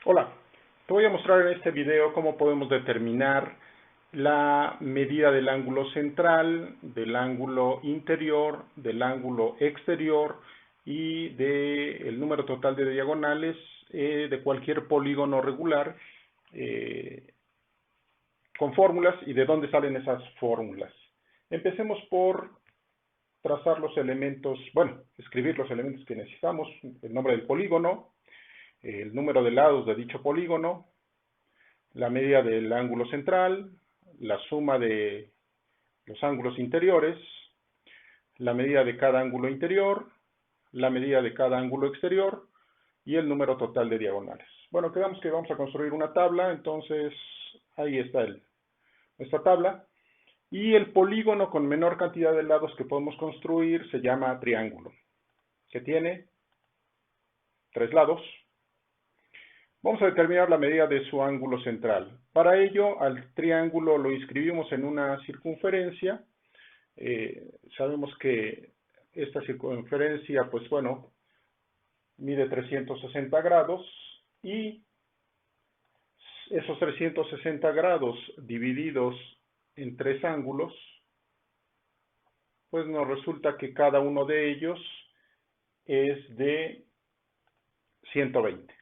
Hola, te voy a mostrar en este video cómo podemos determinar la medida del ángulo central, del ángulo interior, del ángulo exterior y del número total de diagonales de cualquier polígono regular con fórmulas y de dónde salen esas fórmulas. Empecemos por trazar los elementos, escribir los elementos que necesitamos, el nombre del polígono, el número de lados de dicho polígono, la medida del ángulo central, la suma de los ángulos interiores, la medida de cada ángulo interior, la medida de cada ángulo exterior y el número total de diagonales. Bueno, quedamos que vamos a construir una tabla, entonces ahí está nuestra tabla. Y el polígono con menor cantidad de lados que podemos construir se llama triángulo, que tiene 3 lados. Vamos a determinar la medida de su ángulo central. Para ello, al triángulo lo inscribimos en una circunferencia. Sabemos que esta circunferencia, mide 360 grados y esos 360 grados divididos en 3 ángulos, pues nos resulta que cada uno de ellos es de 120.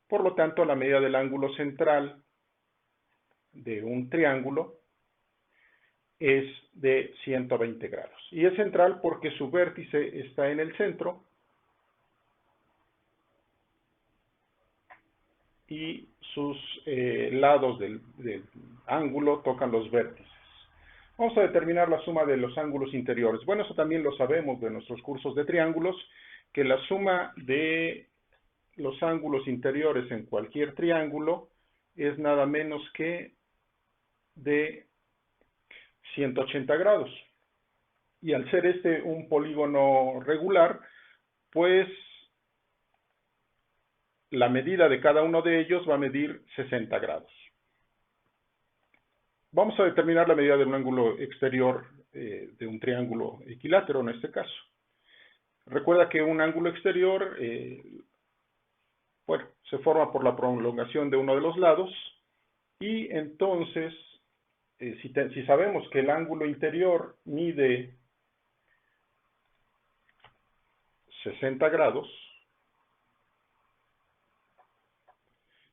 Por lo tanto, la medida del ángulo central de un triángulo es de 120 grados. Y es central porque su vértice está en el centro y sus lados del ángulo tocan los vértices. Vamos a determinar la suma de los ángulos interiores. Bueno, eso también lo sabemos de nuestros cursos de triángulos, que la suma de los ángulos interiores en cualquier triángulo es nada menos que de 180 grados. Y al ser este un polígono regular, pues la medida de cada uno de ellos va a medir 60 grados. Vamos a determinar la medida de un ángulo exterior de un triángulo equilátero en este caso. Recuerda que un ángulo exterior se forma por la prolongación de uno de los lados y entonces, si sabemos que el ángulo interior mide 60 grados,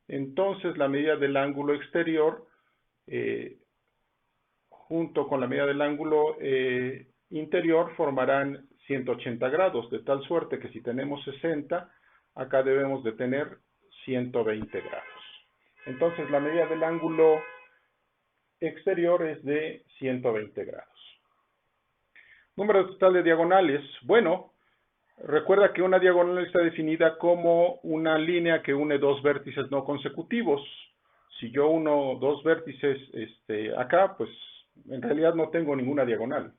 entonces la medida del ángulo exterior junto con la medida del ángulo interior formarán 180 grados, de tal suerte que si tenemos 60, acá debemos de tener 120 grados. Entonces la medida del ángulo exterior es de 120 grados. Número total de diagonales. Bueno, recuerda que una diagonal está definida como una línea que une dos vértices no consecutivos. Si yo uno dos vértices acá, pues en realidad no tengo ninguna diagonal.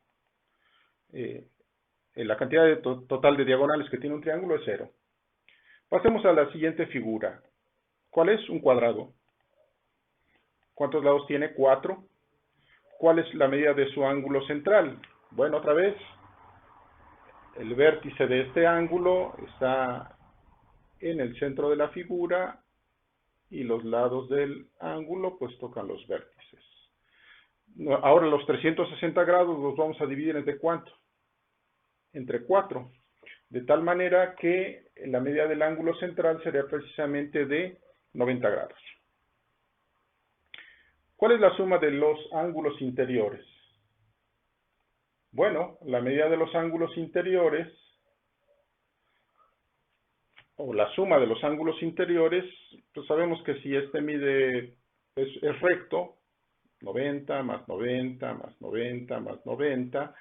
La cantidad total de diagonales que tiene un triángulo es 0. Pasemos a la siguiente figura. ¿Cuál es? Un cuadrado. ¿Cuántos lados tiene? 4. ¿Cuál es la medida de su ángulo central? Bueno, otra vez, el vértice de este ángulo está en el centro de la figura y los lados del ángulo pues tocan los vértices. Ahora los 360 grados los vamos a dividir entre ¿cuánto? Entre 4. De tal manera que la medida del ángulo central sería precisamente de 90 grados. ¿Cuál es la suma de los ángulos interiores? Bueno, la medida de los ángulos interiores, o la suma de los ángulos interiores, pues sabemos que si este mide, es recto, 90 más 90 más 90 más 90,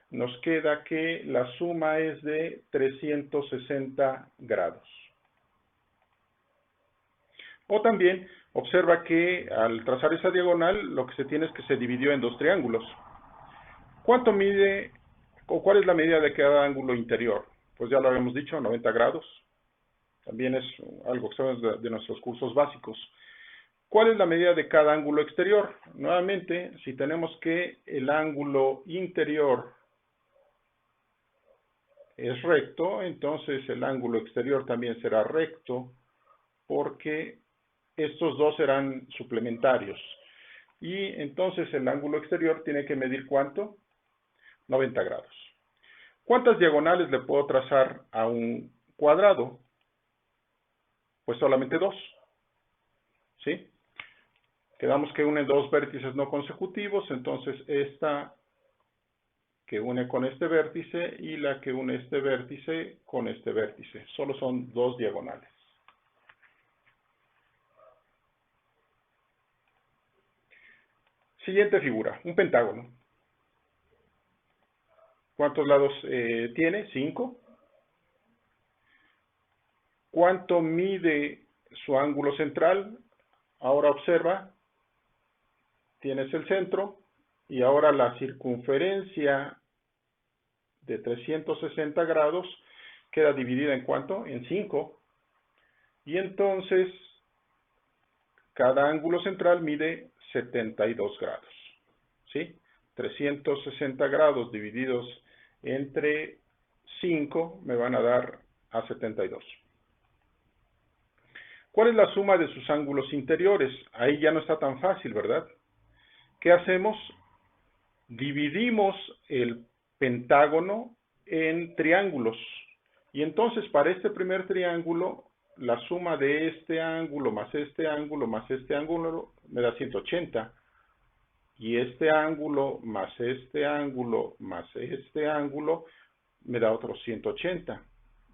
nos queda que la suma es de 360 grados. O también observa que al trazar esa diagonal, lo que se tiene es que se dividió en dos triángulos. ¿Cuánto mide, o cuál es la medida de cada ángulo interior? Pues ya lo habíamos dicho, 90 grados. También es algo que sabemos de nuestros cursos básicos. ¿Cuál es la medida de cada ángulo exterior? Nuevamente, si tenemos que el ángulo interior es recto, entonces el ángulo exterior también será recto, porque estos dos serán suplementarios. Y entonces el ángulo exterior tiene que medir ¿cuánto? 90 grados. ¿Cuántas diagonales le puedo trazar a un cuadrado? Pues solamente dos. ¿Sí? Quedamos que unen dos vértices no consecutivos, entonces esta que une con este vértice y la que une este vértice con este vértice. Solo son dos diagonales. Siguiente figura, un pentágono. ¿Cuántos lados tiene? 5. ¿Cuánto mide su ángulo central? Ahora observa, tienes el centro y ahora la circunferencia de 360 grados queda dividida ¿en cuánto? En 5. Y entonces cada ángulo central mide 72 grados. ¿Sí? 360 grados divididos entre 5 me van a dar a 72. ¿Cuál es la suma de sus ángulos interiores? Ahí ya no está tan fácil, ¿verdad? ¿Qué hacemos? Dividimos el pentágono en triángulos. Y entonces para este primer triángulo, la suma de este ángulo más este ángulo más este ángulo me da 180. Y este ángulo más este ángulo más este ángulo me da otros 180.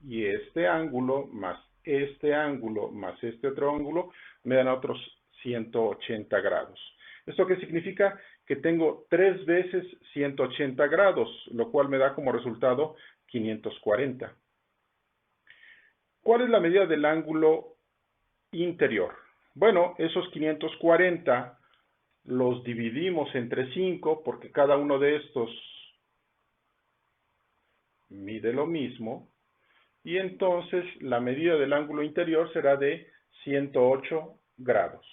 Y este ángulo más este ángulo más este otro ángulo me dan otros 180 grados. ¿Esto qué significa? Que tengo 3 veces 180 grados, lo cual me da como resultado 540. ¿Cuál es la medida del ángulo interior? Bueno, esos 540 los dividimos entre 5 porque cada uno de estos mide lo mismo y entonces la medida del ángulo interior será de 108 grados.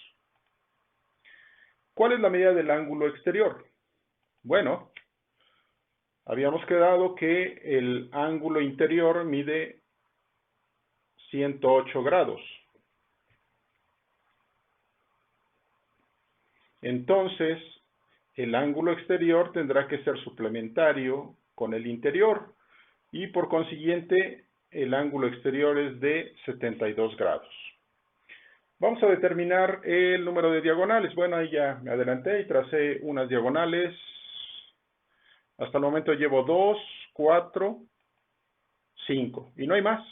¿Cuál es la medida del ángulo exterior? Bueno, habíamos quedado que el ángulo interior mide 108 grados. Entonces, el ángulo exterior tendrá que ser suplementario con el interior y por consiguiente el ángulo exterior es de 72 grados. Vamos a determinar el número de diagonales. Bueno, ahí ya me adelanté y tracé unas diagonales. Hasta el momento llevo 2, 4, 5 y no hay más.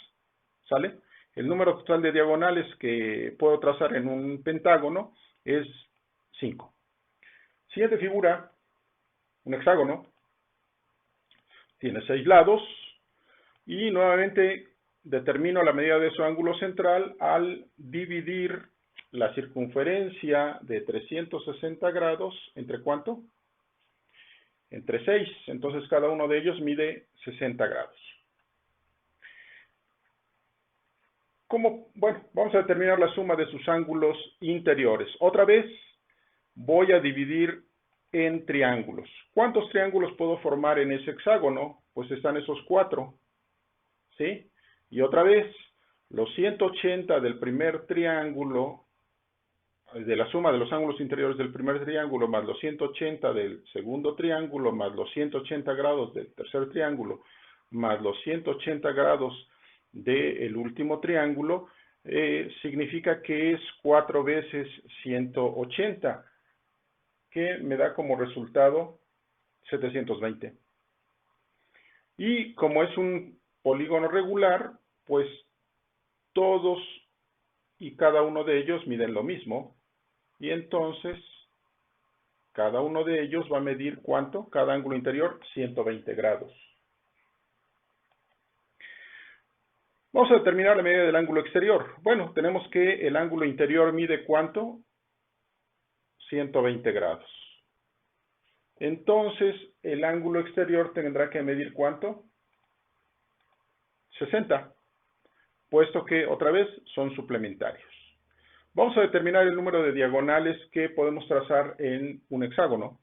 ¿Sale? El número total de diagonales que puedo trazar en un pentágono es 5. Siguiente figura, un hexágono. Tiene 6 lados y nuevamente determino la medida de su ángulo central al dividir la circunferencia de 360 grados ¿entre cuánto? Entre 6. Entonces cada uno de ellos mide 60 grados. Bueno, vamos a determinar la suma de sus ángulos interiores. Otra vez voy a dividir en triángulos. ¿Cuántos triángulos puedo formar en ese hexágono? Pues están esos 4. ¿Sí? Y otra vez, los 180 del primer triángulo, de la suma de los ángulos interiores del primer triángulo, más los 180 del segundo triángulo, más los 180 grados del tercer triángulo, más los 180 grados del último triángulo, significa que es 4 veces 180, que me da como resultado 720. Y como es un polígono regular, pues todos y cada uno de ellos miden lo mismo. Y entonces, cada uno de ellos va a medir ¿cuánto? Cada ángulo interior, 120 grados. Vamos a determinar la medida del ángulo exterior. Bueno, tenemos que el ángulo interior mide ¿cuánto? 120 grados. Entonces, el ángulo exterior tendrá que medir ¿cuánto? 60, puesto que, otra vez, son suplementarios. Vamos a determinar el número de diagonales que podemos trazar en un hexágono.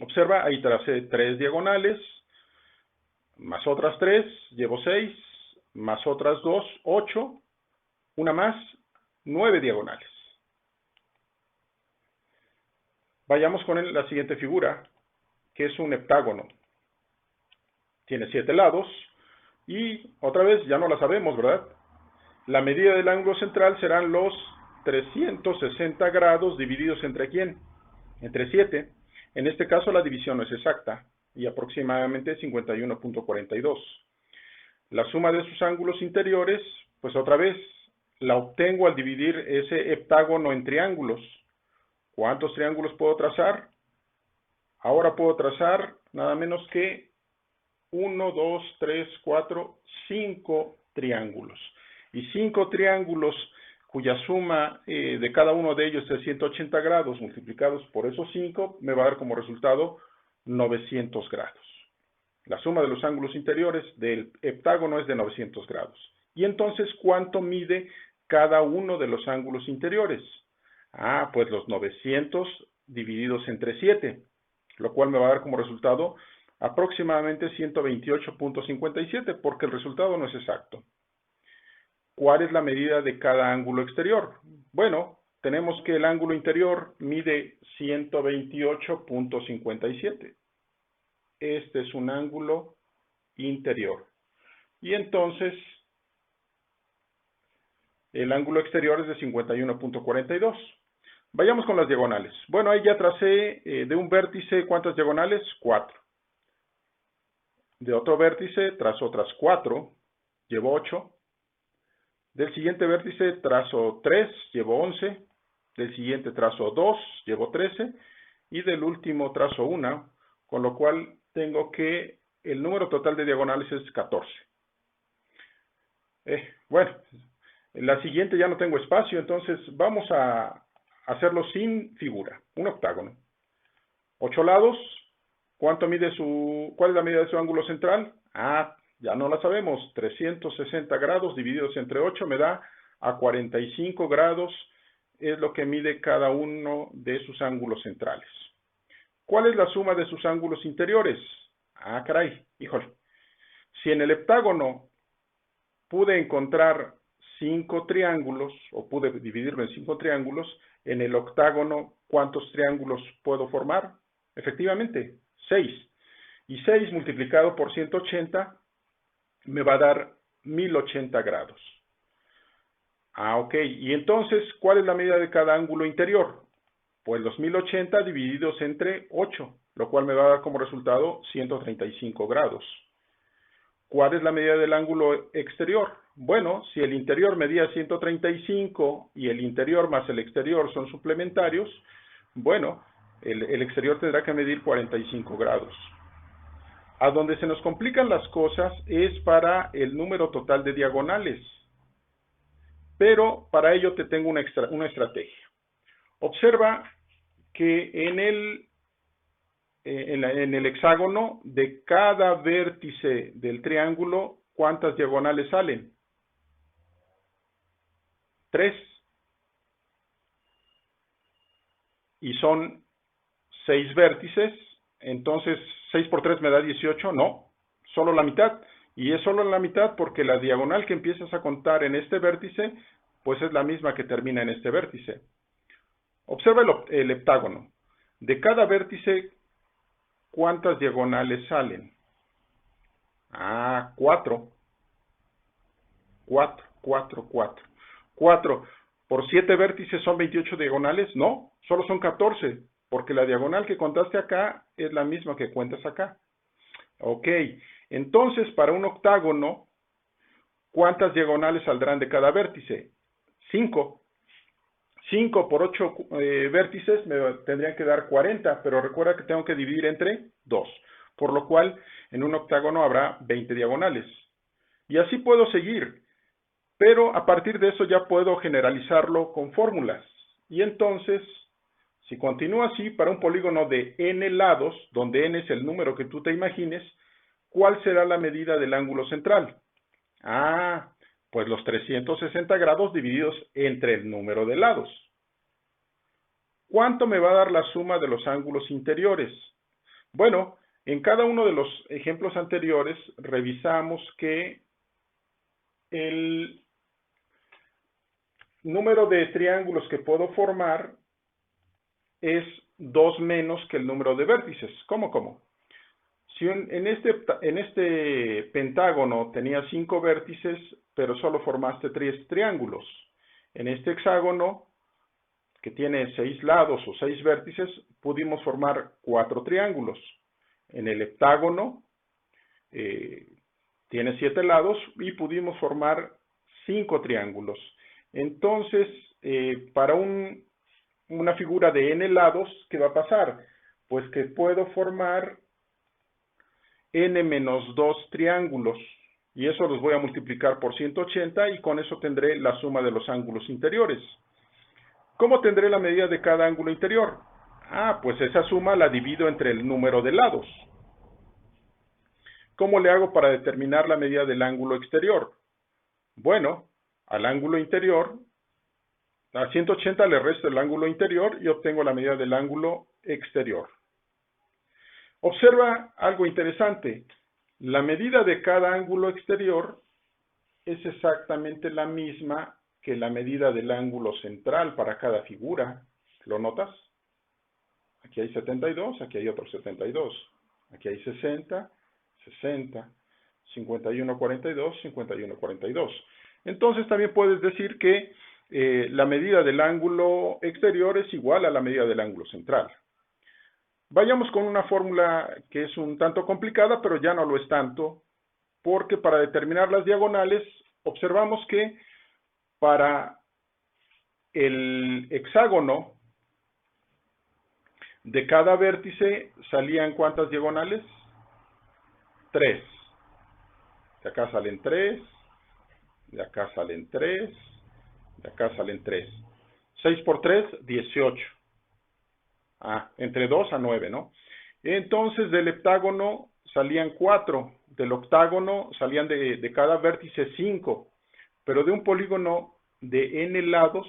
Observa, ahí tracé 3 diagonales, más otras 3, llevo 6, más otras 2, 8, una más, 9 diagonales. Vayamos con la siguiente figura, que es un heptágono. Tiene 7 lados y otra vez ya no la sabemos, ¿verdad? La medida del ángulo central serán los 360 grados divididos ¿entre quién? Entre 7. En este caso la división no es exacta y aproximadamente 51.42. La suma de sus ángulos interiores, pues otra vez, la obtengo al dividir ese heptágono en triángulos. ¿Cuántos triángulos puedo trazar? Ahora puedo trazar nada menos que 1, 2, 3, 4, 5 triángulos. Y 5 triángulos cuya suma de cada uno de ellos es 180 grados multiplicados por esos 5 me va a dar como resultado 900 grados. La suma de los ángulos interiores del heptágono es de 900 grados. Y entonces, ¿cuánto mide cada uno de los ángulos interiores? Ah, pues los 900 divididos entre 7, lo cual me va a dar como resultado aproximadamente 128.57, porque el resultado no es exacto. ¿Cuál es la medida de cada ángulo exterior? Bueno, tenemos que el ángulo interior mide 128.57. Este es un ángulo interior. Y entonces, el ángulo exterior es de 51.42. Vayamos con las diagonales. Bueno, ahí ya tracé de un vértice, ¿cuántas diagonales? 4. De otro vértice trazo otras 4, llevo 8. Del siguiente vértice trazo 3, llevo 11. Del siguiente trazo 2, llevo 13. Y del último trazo 1, con lo cual tengo que el número total de diagonales es 14. Bueno, en la siguiente ya no tengo espacio, entonces vamos a hacerlo sin figura, un octágono. 8 lados, ¿cuál es la medida de su ángulo central? Ah, ya no la sabemos, 360 grados divididos entre 8 me da a 45 grados, es lo que mide cada uno de sus ángulos centrales. ¿Cuál es la suma de sus ángulos interiores? Ah, caray, híjole. Si en el heptágono pude encontrar 5 triángulos, o pude dividirlo en 5 triángulos, en el octágono, ¿cuántos triángulos puedo formar? Efectivamente, 6. Y 6 multiplicado por 180 me va a dar 1080 grados. Ah, ok. Y entonces, ¿cuál es la medida de cada ángulo interior? Pues los 1080 divididos entre 8, lo cual me va a dar como resultado 135 grados. ¿Cuál es la medida del ángulo exterior? Bueno, si el interior medía 135 y el interior más el exterior son suplementarios, bueno, el exterior tendrá que medir 45 grados. A donde se nos complican las cosas es para el número total de diagonales. Pero para ello te tengo una estrategia. Observa que en el hexágono de cada vértice del triángulo, ¿cuántas diagonales salen? 3. Y son 6 vértices, entonces 6 por 3 me da 18, no, solo la mitad. Y es solo la mitad porque la diagonal que empiezas a contar en este vértice, pues es la misma que termina en este vértice. Observa el heptágono. De cada vértice, ¿cuántas diagonales salen? Ah, 4. 4, 4, 4. 4 por 7 vértices son 28 diagonales. No, solo son 14, porque la diagonal que contaste acá es la misma que cuentas acá. Ok, entonces para un octágono, ¿cuántas diagonales saldrán de cada vértice? 5. 5 por 8 vértices me tendrían que dar 40, pero recuerda que tengo que dividir entre 2, por lo cual en un octágono habrá 20 diagonales. Y así puedo seguir, pero a partir de eso ya puedo generalizarlo con fórmulas. Y entonces, si continúo así, para un polígono de n lados, donde n es el número que tú te imagines, ¿cuál será la medida del ángulo central? Ah, pues los 360 grados divididos entre el número de lados. ¿Cuánto me va a dar la suma de los ángulos interiores? Bueno, en cada uno de los ejemplos anteriores revisamos que número de triángulos que puedo formar es 2 menos que el número de vértices. ¿Cómo? Si en este pentágono tenía 5 vértices, pero solo formaste 3 triángulos. En este hexágono, que tiene 6 lados o 6 vértices, pudimos formar 4 triángulos. En el heptágono, tiene 7 lados y pudimos formar 5 triángulos. Entonces, para una figura de n lados, ¿qué va a pasar? Pues que puedo formar n menos 2 triángulos, y eso los voy a multiplicar por 180, y con eso tendré la suma de los ángulos interiores. ¿Cómo tendré la medida de cada ángulo interior? Pues esa suma la divido entre el número de lados. ¿Cómo le hago para determinar la medida del ángulo exterior? Bueno, al ángulo interior, a 180 le resto el ángulo interior y obtengo la medida del ángulo exterior. Observa algo interesante. La medida de cada ángulo exterior es exactamente la misma que la medida del ángulo central para cada figura. ¿Lo notas? Aquí hay 72, aquí hay otro 72. Aquí hay 60, 60, 51, 42, 51, 42. Entonces también puedes decir que la medida del ángulo exterior es igual a la medida del ángulo central. Vayamos con una fórmula que es un tanto complicada, pero ya no lo es tanto, porque para determinar las diagonales, observamos que para el hexágono de cada vértice salían ¿cuántas diagonales? 3. De acá salen 3, de acá salen 3, de acá salen 3. 6 por 3, 18. Entre 2 a 9, ¿no? Entonces, del heptágono salían 4, del octágono salían de cada vértice 5, pero de un polígono de n lados,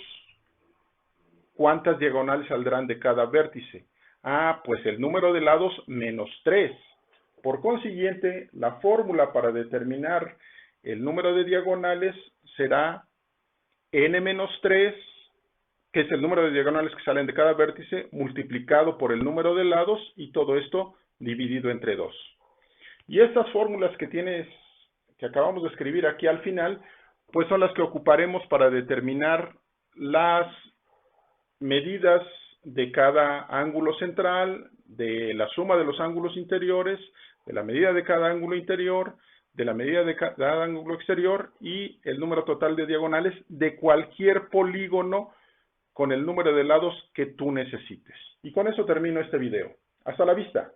¿cuántas diagonales saldrán de cada vértice? Pues el número de lados menos 3. Por consiguiente, la fórmula para determinar el número de diagonales será n menos 3, que es el número de diagonales que salen de cada vértice, multiplicado por el número de lados, y todo esto dividido entre 2. Y estas fórmulas que acabamos de escribir aquí al final, pues son las que ocuparemos para determinar las medidas de cada ángulo central, de la suma de los ángulos interiores, de la medida de cada ángulo interior, de la medida de cada ángulo exterior, y el número total de diagonales de cualquier polígono con el número de lados que tú necesites. Y con eso termino este video. Hasta la vista.